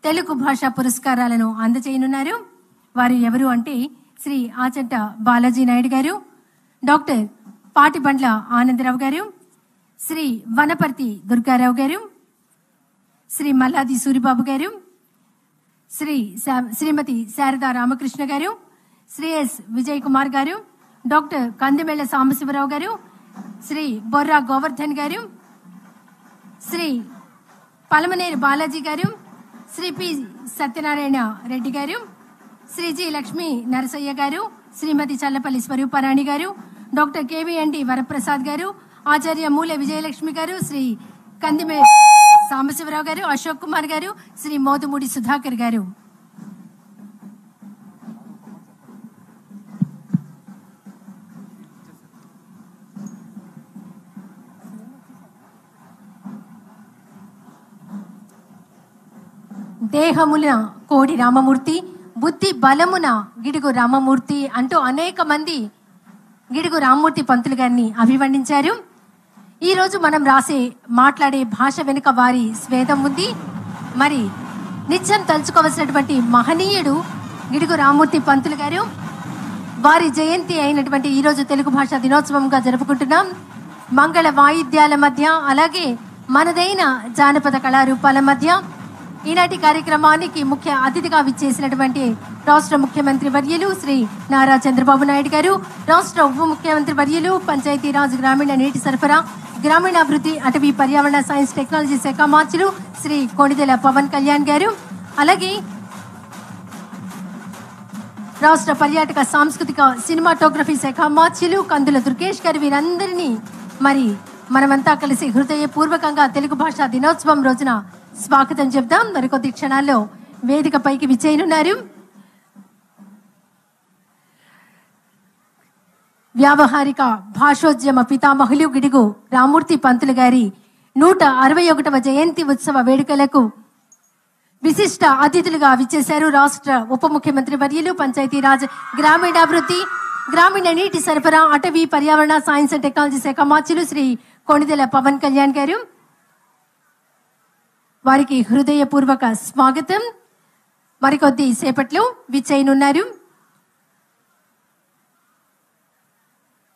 తెలుగు భాషా పురస్కారాలను అందజేయనున్నారు. వారు ఎవరు అంటే శ్రీ ఆచంట బాలాజీ నాయుడు గారు, డాక్టర్ పాటిబండ్ల ఆనందరావు గారు, శ్రీ వనపర్తి దుర్గారావు గారు, శ్రీ మల్లాది సూరిబాబు గారు, శ్రీమతి శారదా రామకృష్ణ గారు, శ్రీ ఎస్ విజయ్ కుమార్ గారు, డాక్టర్ కందిమెళ్ల సాంబశివరావు గారు, శ్రీ బొర్రా గోవర్ధన్ గారు, శ్రీ పలమనేరు బాలాజీ గారు, శ్రీ పి సత్యనారాయణ రెడ్డి గారు, శ్రీ జి లక్ష్మీ నరసయ్య గారు, శ్రీమతి చల్లపల్లి స్వరూపారాణి గారు, డాక్టర్ కేవీఎన్డి వరప్రసాద్ గారు, ఆచార్య మూల విజయలక్ష్మి గారు, శ్రీ కందిమే సాంబశివరావు గారు, అశోక్ కుమార్ గారు, శ్రీ మోదుమూడి సుధాకర్ గారు. దేహమున కోడి రామమూర్తి, బుద్ధి బలమున గిడుగు రామమూర్తి అంటూ అనేక మంది గిడుగు రామమూర్తి పంతులు గారిని అభివర్ణించారు. ఈరోజు మనం మాట్లాడే భాష వెనుక వారి స్వేదం ఉంది. మరి నిత్యం తలుచుకోవలసినటువంటి మహనీయుడు గిడుగు రామమూర్తి పంతులు గారు. వారి జయంతి అయినటువంటి ఈరోజు తెలుగు భాషా దినోత్సవంగా జరుపుకుంటున్నాం. మంగళ వాయిద్యాల మధ్య, అలాగే మనదైన జానపద కళారూపాల మధ్య ఈనాటి కార్యక్రమానికి ముఖ్య అతిథిగా విచ్చేసినటువంటి రాష్ట్ర ముఖ్యమంత్రి వర్యులు శ్రీ నారా చంద్రబాబు నాయుడు గారు, రాష్ట్ర ఉప ముఖ్యమంత్రి వర్యులు, పంచాయతీరాజ్ గ్రామీణ నీటి సరఫరా, గ్రామీణాభివృద్ధి, అటవీ పర్యావరణ సైన్స్ టెక్నాలజీ శాఖ మార్చులు శ్రీ కొణిదెల పవన్ కళ్యాణ్ గారు, అలాగే రాష్ట్ర పర్యాటక సాంస్కృతిక సినిమాటోగ్రఫీ శాఖ మార్చులు కందుల దుర్గేష్ గారు, వీరందరినీ మరి మనమంతా కలిసి హృదయపూర్వకంగా తెలుగు భాషా దినోత్సవం రోజున స్వాగతం చెప్దాం. మరికొద్ది క్షణాల్లో వేదిక పైకి విచ్చేయనున్నారు. వ్యావహారిక భాషోద్యమ పితామహులు గిడుగు రామమూర్తి పంతులు గారి 161వ జయంతి ఉత్సవ వేడుకలకు విశిష్ట అతిథులుగా విచ్చేశారు రాష్ట్ర ఉప ముఖ్యమంత్రి వర్యులు, పంచాయతీరాజ్ గ్రామీణాభివృద్ధి, గ్రామీణ నీటి సరఫరా, అటవీ పర్యావరణ సైన్స్ అండ్ టెక్నాలజీ శాఖ మార్చులు శ్రీ కొణిదెల పవన్ కళ్యాణ్ గారు. వారికి హృదయపూర్వక స్వాగతం. మరికొద్ది సేపట్లో విచ్చేయనున్నారు.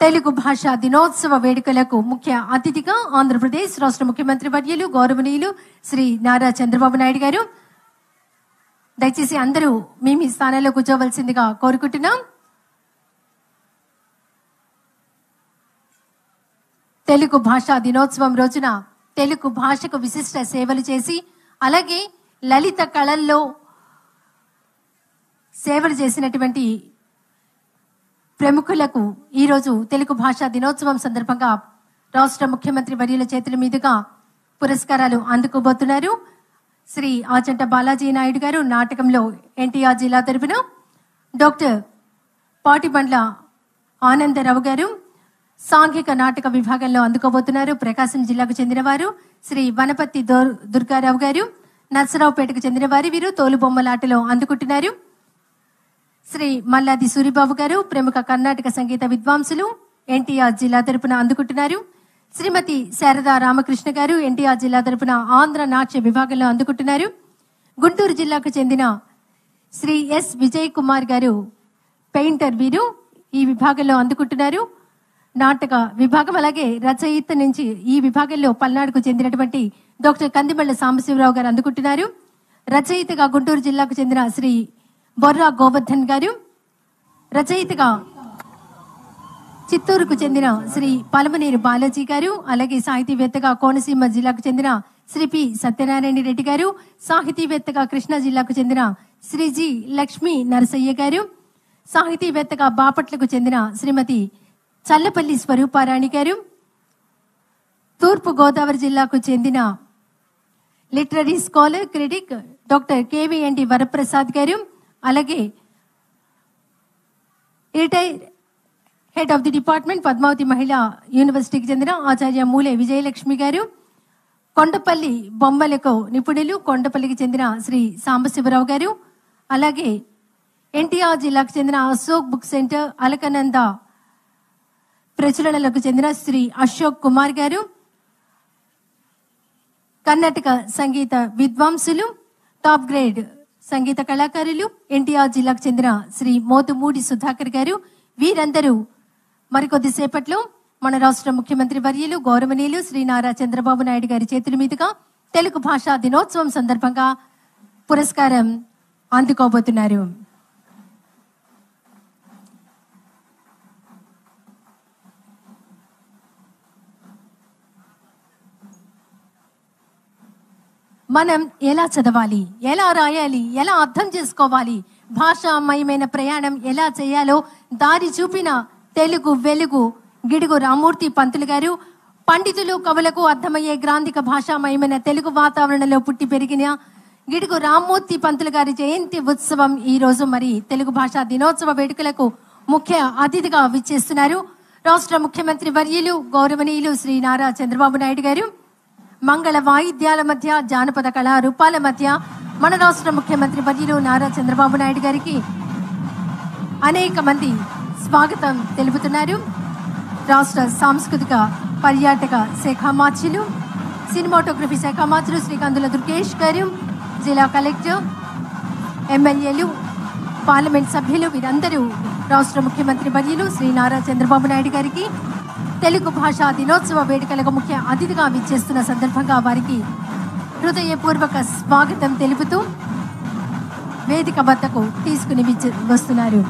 తెలుగు భాషా దినోత్సవ వేడుకలకు ముఖ్య అతిథిగా ఆంధ్రప్రదేశ్ రాష్ట్ర ముఖ్యమంత్రి వర్యులు గౌరవనీయులు శ్రీ నారా చంద్రబాబు నాయుడు గారు. దయచేసి అందరూ మీ స్థానాల్లో కూర్చోవలసిందిగా కోరుకుంటున్నాం. తెలుగు భాషా దినోత్సవం రోజున తెలుగు భాషకు విశిష్ట సేవలు చేసి, అలాగే లలిత కళల్లో సేవలు చేసినటువంటి ప్రముఖులకు ఈరోజు తెలుగు భాషా దినోత్సవం సందర్భంగా రాష్ట్ర ముఖ్యమంత్రి వర్యుల చేతుల మీదుగా పురస్కారాలు అందుకోబోతున్నారు. శ్రీ ఆచంట బాలాజీ నాయుడు గారు నాటకంలో ఎన్టీఆర్ జిల్లా తరపున, డాక్టర్ పాటిబండ్ల ఆనందరావు గారు సాంఘిక నాటక విభాగంలో అందుకోబోతున్నారు. ప్రకాశం జిల్లాకు చెందినవారు శ్రీ వనపర్తి దుర్గారావు గారు, నర్సరావుపేటకు చెందినవారు, వీరు తోలుబొమ్మలాటలో అందుకుంటున్నారు. శ్రీ మల్లాది సూరిబాబు గారు ప్రముఖ కర్ణాటక సంగీత విద్వాంసులు, ఎన్టీఆర్ జిల్లా తరపున అందుకుంటున్నారు. శ్రీమతి శారదా రామకృష్ణ గారు ఎన్టీఆర్ జిల్లా తరపున ఆంధ్ర నాట్య విభాగంలో అందుకుంటున్నారు. గుంటూరు జిల్లాకు చెందిన శ్రీ ఎస్ విజయ్ కుమార్ గారు పెయింటర్, వీరు ఈ విభాగంలో అందుకుంటున్నారు. నాటక విభాగం, అలాగే రచయిత నుంచి ఈ విభాగంలో పల్నాడుకు చెందినటువంటి డాక్టర్ కందిమెళ్ల సాంబశివరావు గారు అందుకుంటున్నారు. రచయితగా గుంటూరు జిల్లాకు చెందిన శ్రీ బొర్రా గోవర్ధన్ గారు, రచయితగా చిత్తూరుకు చెందిన శ్రీ పలమనేరు బాలాజీ గారు, అలాగే సాహితీవేత్తగా కోనసీమ జిల్లాకు చెందిన శ్రీ పి సత్యనారాయణ రెడ్డి గారు, సాహితీవేత్తగా కృష్ణా జిల్లాకు చెందిన శ్రీ జి లక్ష్మీ నరసయ్య గారు, సాహితీవేత్తగా బాపట్లకు చెందిన శ్రీమతి చల్లపల్లి స్వరూపారాణి గారు, తూర్పు గోదావరి జిల్లాకు చెందిన literary scholar critic doctor K V N D Varaprasad garu, అలాగే retire head of the department Padmavati Mahila యూనివర్సిటీకి చెందిన ఆచార్య మూలే విజయలక్ష్మి గారు, కొండపల్లి బొమ్మలకు నిపుణులు కొండపల్లికి చెందిన శ్రీ సాంబశివరావు గారు, అలాగే ఎన్టీఆర్ జిల్లాకు చెందిన అశోక్ బుక్ సెంటర్ అలకనంద ప్రచురణలకు చెందిన శ్రీ అశోక్ కుమార్ గారు, కర్ణాటక సంగీత విద్వాంసులు టాప్ గ్రేడ్ సంగీత కళాకారులు ఎన్టీఆర్ జిల్లాకు చెందిన శ్రీ మోతుమూడి సుధాకర్ గారు. వీరందరూ మరికొద్ది సేపట్లో మన రాష్ట్ర ముఖ్యమంత్రి వర్యులు గౌరవనీయులు శ్రీ నారా చంద్రబాబు నాయుడు గారి చేతుల మీదుగా తెలుగు భాషా దినోత్సవం సందర్భంగా పురస్కారం అందుకోబోతున్నారు. మనం ఎలా చదవాలి, ఎలా రాయాలి, ఎలా అర్థం చేసుకోవాలి, భాషామయమైన ప్రయాణం ఎలా చేయాలో దారి చూపిన తెలుగు వెలుగు గిడుగు రామ్మూర్తి పంతులు గారు. పండితులు కవులకు అర్థమయ్యే గ్రాంధిక భాషామయమైన తెలుగు వాతావరణంలో పుట్టి పెరిగిన గిడుగు రామ్మూర్తి పంతులు గారి జయంతి ఉత్సవం ఈ రోజు మరి తెలుగు భాషా దినోత్సవ వేడుకలకు ముఖ్య అతిథిగా విచ్చేస్తున్నారు. రాష్ట్ర ముఖ్యమంత్రి వర్యులు గౌరవనీయులు శ్రీ నారా చంద్రబాబు నాయుడు గారు. మంగళ వాయిద్యాల మధ్య జానపద కళారూపాల మధ్య మన రాష్ట్ర ముఖ్యమంత్రి వర్యులు నారా చంద్రబాబు నాయుడు గారికి అనేక మంది స్వాగతం తెలుపుతున్నారు. రాష్ట్ర సాంస్కృతిక పర్యాటక శాఖ మార్చులు, సినిమాటోగ్రఫీ శాఖ మార్చులు శ్రీ కందుల దుర్గేష్ గారు, జిల్లా కలెక్టర్, ఎమ్మెల్యేలు, పార్లమెంట్ సభ్యులు వీరందరూ రాష్ట్ర ముఖ్యమంత్రి వర్యులు శ్రీ నారా చంద్రబాబు నాయుడు గారికి తెలుగు భాషా దినోత్సవ వేడుకలకు ముఖ్య అతిథిగా విచ్చేస్తున్న సందర్భంగా వారికి హృదయపూర్వక స్వాగతం తెలుపుతూ వేదిక వద్దకు తీసుకుని వస్తున్నారు.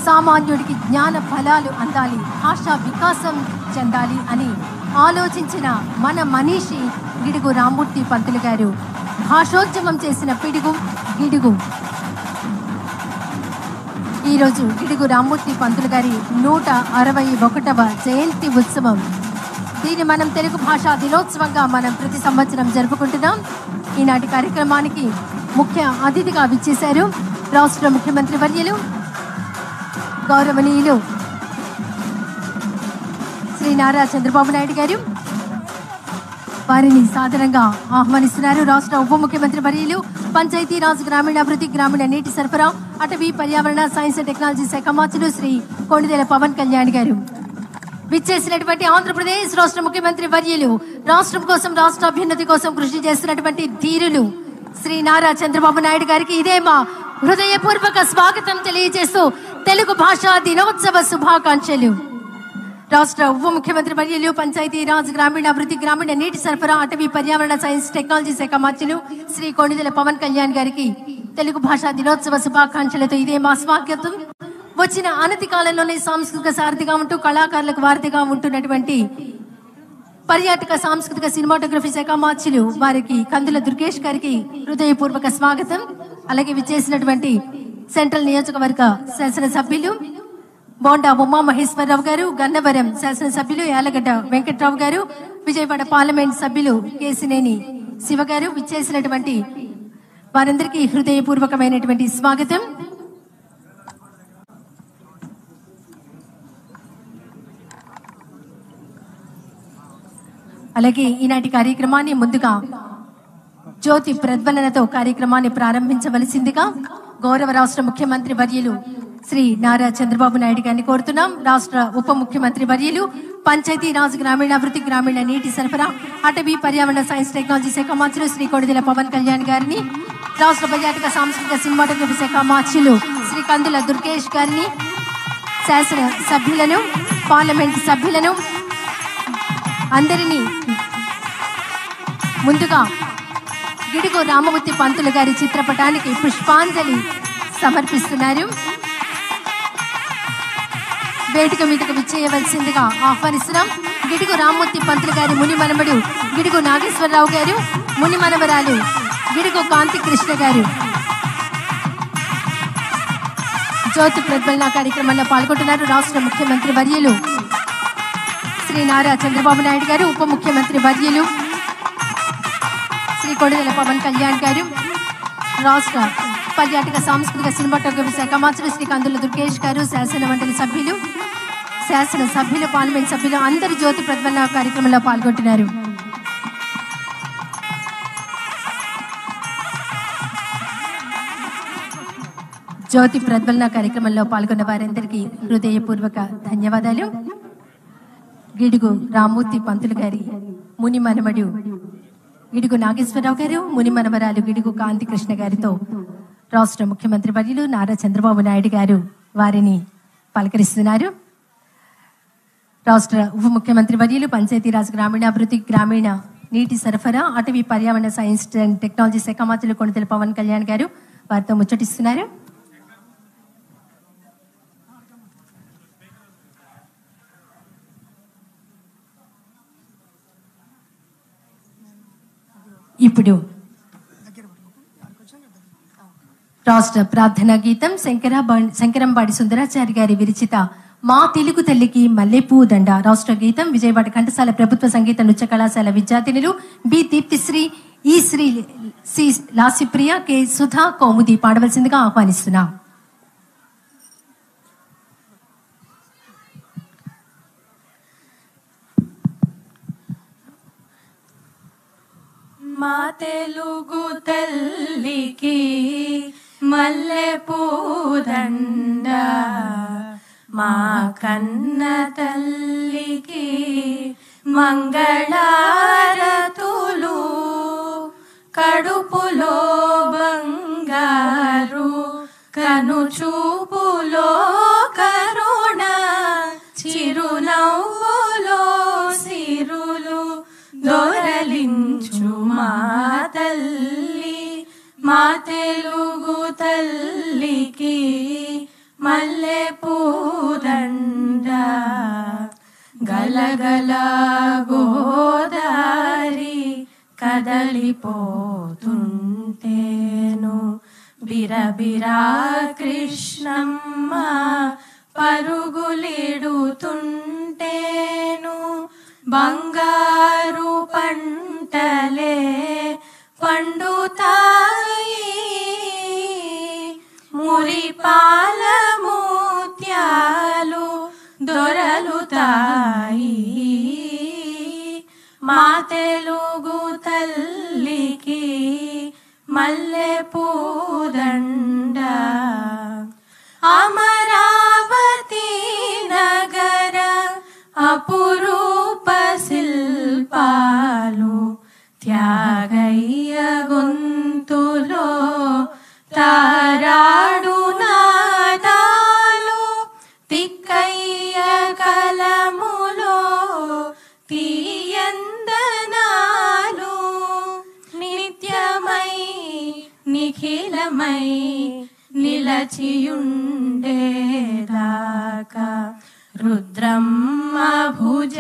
సామాన్యుడికి జ్ఞాన ఫలాలు అందాలి, భాషా వికాసం చెందాలి అని ఆలోచించిన మన మనీషి గిడుగు రామ్మూర్తి పంతులు గారు. భాషోద్యమం చేసిన పిడుగు గిడుగు. ఈరోజు గిడుగు రామ్మూర్తి పంతులు గారి 161వ జయంతి ఉత్సవం. దీన్ని మనం తెలుగు భాషా దినోత్సవంగా మనం ప్రతి సంవత్సరం జరుపుకుంటున్నాం. ఈనాటి కార్యక్రమానికి ముఖ్య అతిథిగా విచ్చేశారు రాష్ట్ర ముఖ్యమంత్రి వర్యులు గౌరవనీయులు శ్రీ నారా చంద్రబాబు నాయుడు గారు. వారిని సాదరంగా ఆహ్వానిస్తున్నారు. రాష్ట్ర ఉప ముఖ్యమంత్రి వర్యులు పంచాయతీరాజ్ గ్రామీణాభివృద్ధి గ్రామీణ నీటి సరఫరా అటవీ పర్యావరణ సైన్స్ అండ్ టెక్నాలజీ శాఖ మంత్రులు శ్రీ కొణిదెల పవన్ కళ్యాణ్ గారు. విచ్చేసినటువంటి ఆంధ్రప్రదేశ్ రాష్ట్ర ముఖ్యమంత్రి వర్యులు రాష్ట్రం కోసం రాష్ట్ర అభ్యున్నతి కోసం కృషి చేస్తున్నటువంటి ధీరులు శ్రీ నారా చంద్రబాబు నాయుడు గారికి ఇదే మా హృదయపూర్వక స్వాగతం తెలియజేస్తూ తెలుగు భాషా దినోత్సవ శుభాకాంక్షలు. రాష్ట్ర ఉప ముఖ్యమంత్రి వర్యులు పంచాయతీరాజ్ గ్రామీణాభివృద్ధి గ్రామీణ నీటి సరఫరా అటవీ పర్యావరణ సైన్స్ టెక్నాలజీ శాఖ మంత్రులు శ్రీ కొణిదెల పవన్ కళ్యాణ్ గారికి తెలుగు భాషా దినోత్సవ శుభాకాంక్షలతో ఇదే మా స్వాగతం. వచ్చిన అనతి కాలంలోనే సాంస్కృతిక సారథిగా ఉంటూ కళాకారులకు వారధిగా ఉంటున్నటువంటి పర్యాటక సాంస్కృతిక సినిమాటోగ్రఫీ శాఖ మార్చులు వారికి కందుల దుర్గేష్ గారికి హృదయపూర్వక స్వాగతం. అలాగే విచ్చేసినటువంటి సెంట్రల్ నియోజకవర్గ శాసనసభ్యులు బోండా ఉమా మహేశ్వరరావు గారు, గన్నవరం శాసనసభ్యులు యాలగడ్డ వెంకట్రావు గారు, విజయవాడ పార్లమెంట్ సభ్యులు కేసినేని శివ గారు విచ్చేసినటువంటి వారందరికీ హృదయపూర్వకమైనటువంటి స్వాగతం. అలాగే ఈనాటి కార్యక్రమాన్ని ముందుగా జ్యోతి ప్రజ్వలనతో కార్యక్రమాన్ని ప్రారంభించవలసిందిగా గౌరవ రాష్ట్ర ముఖ్యమంత్రి వర్యులు శ్రీ నారా చంద్రబాబు నాయుడు గారిని కోరుతున్నాం. రాష్ట్ర ఉప ముఖ్యమంత్రి వర్యులు పంచాయతీరాజ్ గ్రామీణాభివృద్ధి గ్రామీణ నీటి సరఫరా అటవీ పర్యావరణ సైన్స్ టెక్నాలజీ శాఖ మంత్రులు శ్రీ కొణిదెల పవన్ కళ్యాణ్ గారిని, రాష్ట్ర పర్యాటక సాంస్కృతిక సినిమాటోగ్రఫీ శాఖ మంత్రులు శ్రీ కందుల దుర్గేష్ గారిని, శాసన సభ్యులను, పార్లమెంట్ సభ్యులను అందరినీ ముందుగా గిడుగు రామ్మూర్తి పంతులు గారి చిత్రపటానికి పుష్పాంజలి సమర్పిస్తున్నారు. వేదిక మీదకు విచ్చేయవలసిందిగా ఆహ్వానిస్తున్నాం. గిడుగు రామ్మూర్తి పంతులు గారి ముని మనమడు గిడుగు నాగేశ్వరరావు గారు, ముని మనవరాలు గిడుగు కాంతి కృష్ణ గారు జ్యోతి ప్రజ్వలన కార్యక్రమంలో పాల్గొంటున్నారు. రాష్ట్ర ముఖ్యమంత్రి వర్యులు శ్రీ నారా చంద్రబాబు నాయుడు గారు, ఉప ముఖ్యమంత్రి వర్యులు శ్రీ కొణిదెల పవన్ కళ్యాణ్ గారు, రాష్ట్ర పర్యాటక సాంస్కృతిక సినిమాటోగ్రఫీ శాఖ మంత్రులు శ్రీ కందుల దుర్గేష్ గారు, శాసన మండలి సభ్యులు, శాసనసభ్యులు, పార్లమెంట్ సభ్యులు అందరూ జ్యోతి ప్రజ్వలన కార్యక్రమంలో పాల్గొంటున్నారు. జ్యోతి ప్రజ్వలన కార్యక్రమంలో పాల్గొన్న వారందరికీ హృదయపూర్వక ధన్యవాదాలు. గిడుగు రామ్మూర్తి పంతులు గారి ముని మనమడు గిడుగు నాగేశ్వరరావు గారు, ముని మనమరాలు గిడుగు కాంతి కృష్ణ గారితో రాష్ట్ర ముఖ్యమంత్రి వర్యులు నారా చంద్రబాబు నాయుడు గారు వారిని పలకరిస్తున్నారు. రాష్ట్ర ఉప ముఖ్యమంత్రి వర్యులు పంచాయతీరాజ్ గ్రామీణాభివృద్ధి, గ్రామీణ నీటి సరఫరా, అటవీ పర్యావరణ, సైన్స్ అండ్ టెక్నాలజీ శాఖ మంత్రులు కొణిదెల పవన్ కళ్యాణ్ గారు వారితో ముచ్చటిస్తున్నారు. ఇప్పుడు రాష్ట్ర ప్రార్థనా గీతం శంకరంబాడి సుందరాచారి గారి విరచిత మా తెలుగు తల్లికి మల్లెపూ దండ రాష్ట్ర గీతం విజయవాడ ఘంటసాల ప్రభుత్వ సంగీత నృత్య కళాశాల విద్యార్థినులు బి దీప్తిశ్రీ, ఈ శ్రీ, సి లాసిప్రియ, కె సుధా, కౌముది పాడవలసిందిగా ఆహ్వానిస్తున్నాం. మా తెలుగు తల్లికి మల్లెపూ దండ, మా కన్న తల్లికి మంగళారతులు, కడుపులో బంగారు కనుచూపులో కరుణ, చిరునవ్వులో సిరులు దొరలించు మా తల్లి, మా తెలుగు తల్లికి మల్లెపూ దండ. గలగల గోదారి కదలిపోతుంటేను, బిరబిరా కృష్ణమ్మ పరుగులిడుతుంటేను, బంగారు పంటలే పండుతాయి, మురిపాల ముత్యాలు దొరలుతాయి. మా తెలుగు తల్లికి మల్లెపూ దండ. అమరావతి నగర అపురూప శిల్పాలు, త్యాగయ్య గొంతులో తారాడు నాదాలు, తిక్కయ్య కలములో తీయందనాలు, నిత్యమై నిఖిలమై నిలచియుండేదాకా రుద్రమ్మ భుజ